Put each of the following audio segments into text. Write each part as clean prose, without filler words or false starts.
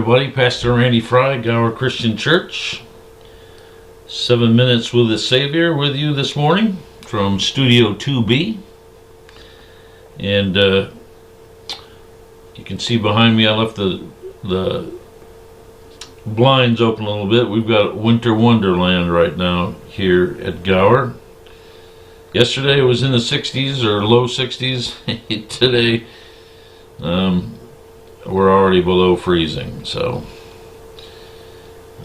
everybody. Pastor Randy Fry, Gower Christian Church. 7 Minutes with the Savior with you this morning from Studio 2B. And you can see behind me I left the blinds open a little bit. We've got winter wonderland right now here at Gower. Yesterday it was in the 60s or low 60s. Today we're already below freezing. So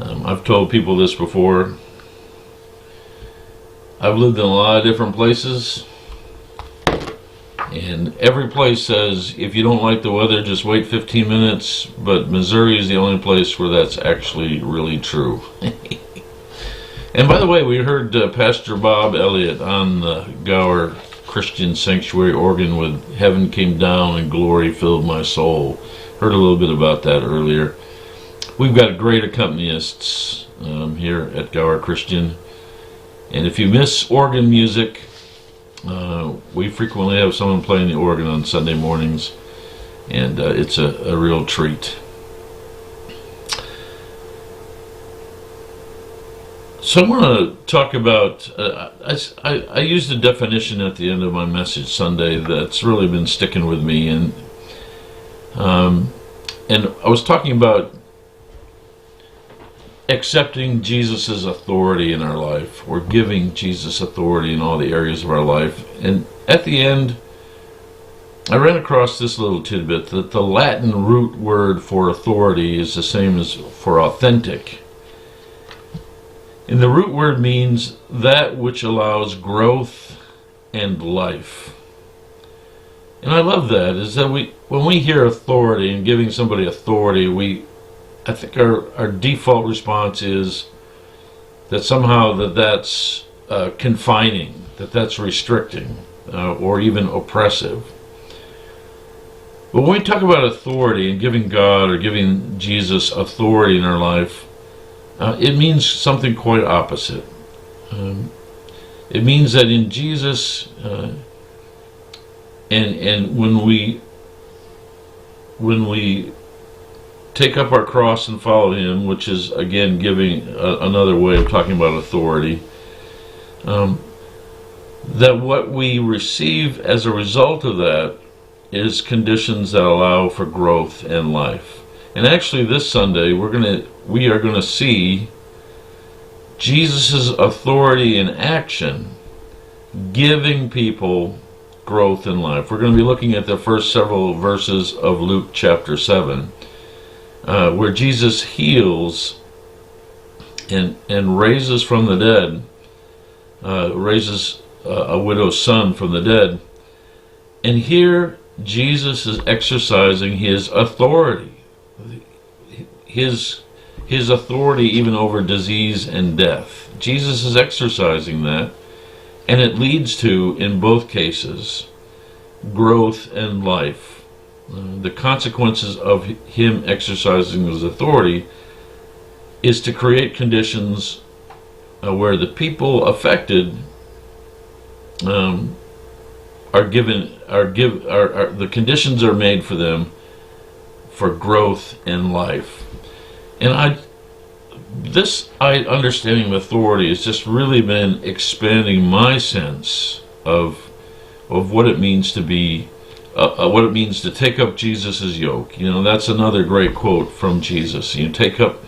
I've told people this before. I've lived in a lot of different places, and every place says if you don't like the weather, just wait 15 minutes, but Missouri is the only place where that's actually really true. And by the way, we heard Pastor Bob Elliott on the Gower Christian Sanctuary organ with "Heaven Came Down and Glory Filled My Soul." Heard a little bit about that earlier. We've got great accompanists here at Gower Christian. And if you miss organ music, we frequently have someone playing the organ on Sunday mornings, and it's a real treat. So I want to talk about, I used a definition at the end of my message Sunday that's really been sticking with me, and I was talking about accepting Jesus' authority in our life. We're giving Jesus authority in all the areas of our life. And at the end, I ran across this little tidbit that the Latin root word for authority is the same as for authentic. And the root word means that which allows growth and life. And I love that, is that when we hear authority and giving somebody authority, I think our default response is that somehow that's confining, that's restricting, or even oppressive. But when we talk about authority and giving God or giving Jesus authority in our life, it means something quite opposite. It means that in Jesus, and when we take up our cross and follow Him, which is again giving another way of talking about authority, that what we receive as a result of that is conditions that allow for growth and life. And actually this Sunday we are gonna see Jesus' authority in action, giving people growth in life. We're going to be looking at the first several verses of Luke chapter 7, where Jesus heals and raises from the dead, raises a widow's son from the dead. And here Jesus is exercising His authority, His authority even over disease and death. Jesus is exercising that, and it leads to, in both cases, growth and life. The consequences of Him exercising His authority is to create conditions where the people affected the conditions are made for them for growth and life. And this understanding of authority has just really been expanding my sense of what it means to be, what it means to take up Jesus' yoke. You know, that's another great quote from Jesus. You take up,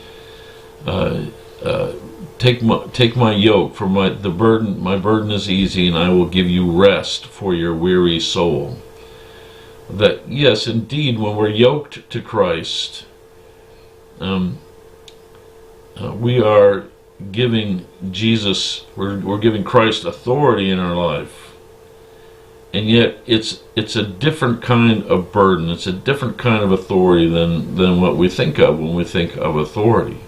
take my yoke, for my burden is easy, and I will give you rest for your weary soul. That yes, indeed, when we're yoked to Christ, we are giving Jesus, we're giving Christ authority in our life, and yet it's a different kind of burden. It's a different kind of authority than what we think of when we think of authority,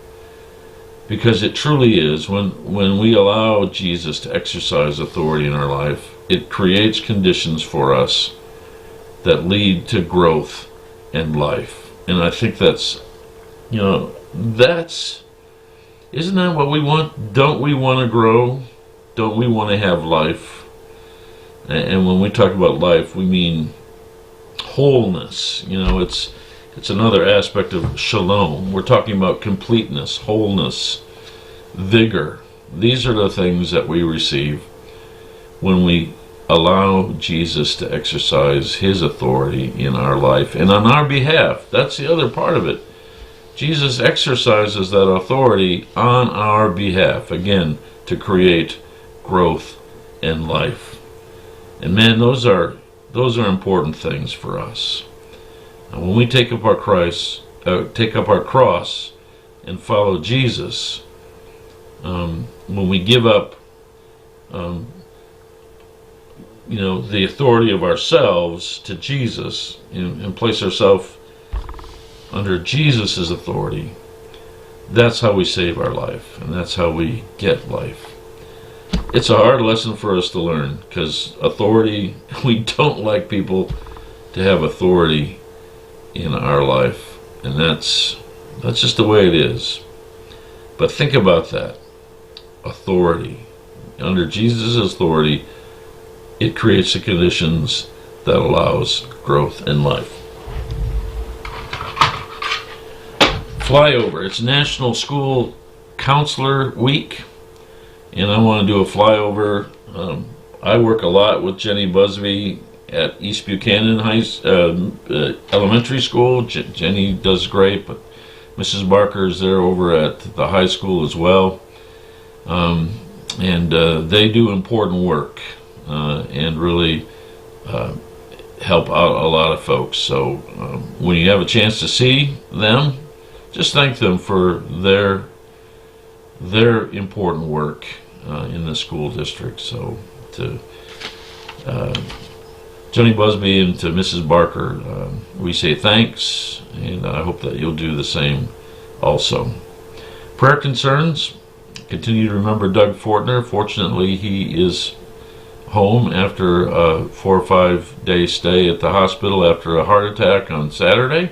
because it truly is when we allow Jesus to exercise authority in our life, it creates conditions for us that lead to growth and life. And I think isn't that what we want? Don't we want to grow? Don't we want to have life? And when we talk about life, we mean wholeness. You know, it's It's another aspect of shalom. We're talking about completeness, wholeness, vigor. These are the things that we receive when we allow Jesus to exercise his authority in our life and on our behalf. That's the other part of it. Jesus exercises that authority on our behalf, again, to create growth and life. And man, those are important things for us. And when we take up our cross and follow Jesus, when we give up the authority of ourselves to Jesus and place ourselves under Jesus' authority, that's how we save our life, and that's how we get life. It's a hard lesson for us to learn, because authority, we don't like people to have authority in our life, and that's just the way it is. But think about that. Authority. Under Jesus' authority, it creates the conditions that allows growth in life. Flyover. It's National School Counselor Week, and I want to do a flyover. I work a lot with Jenny Busby at East Buchanan Elementary School. Jenny does great, but Mrs. Barker is there over at the high school as well. And they do important work and really help out a lot of folks. So when you have a chance to see them, just thank them for their important work in the school district. So to Jenny Busby and to Mrs. Barker, we say thanks, and I hope that you'll do the same also. Prayer concerns. Continue to remember Doug Fortner. Fortunately, he is home after a 4 or 5 day stay at the hospital after a heart attack on Saturday.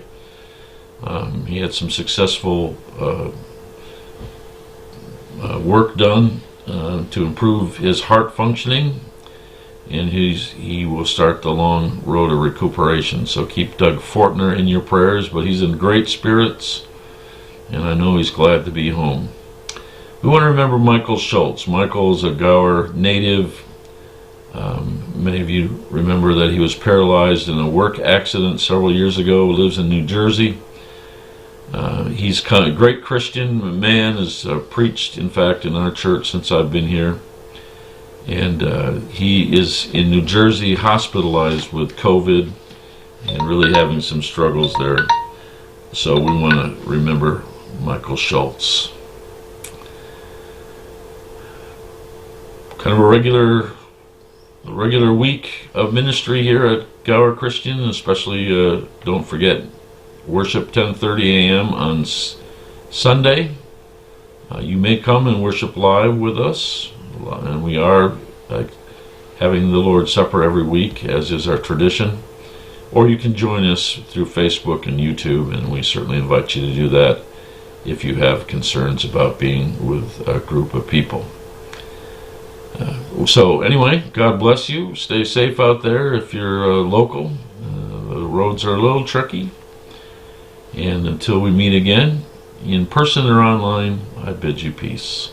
He had some successful work done to improve his heart functioning, and he will start the long road of recuperation. So keep Doug Fortner in your prayers, but he's in great spirits, and I know he's glad to be home. We want to remember Michael Schultz. Michael is a Gower native. Many of you remember that he was paralyzed in a work accident several years ago. Lives in New Jersey. He's a great Christian man, has preached, in fact, in our church since I've been here. And he is in New Jersey, hospitalized with COVID and really having some struggles there. So we want to remember Michael Schultz. Kind of a regular week of ministry here at Gower Christian, especially don't forget worship 10:30 a.m. on Sunday. You may come and worship live with us, and we are having the Lord's Supper every week, as is our tradition. Or you can join us through Facebook and YouTube, and we certainly invite you to do that if you have concerns about being with a group of people. So anyway, God bless you. Stay safe out there if you're local. The roads are a little tricky. And until we meet again, in person or online, I bid you peace.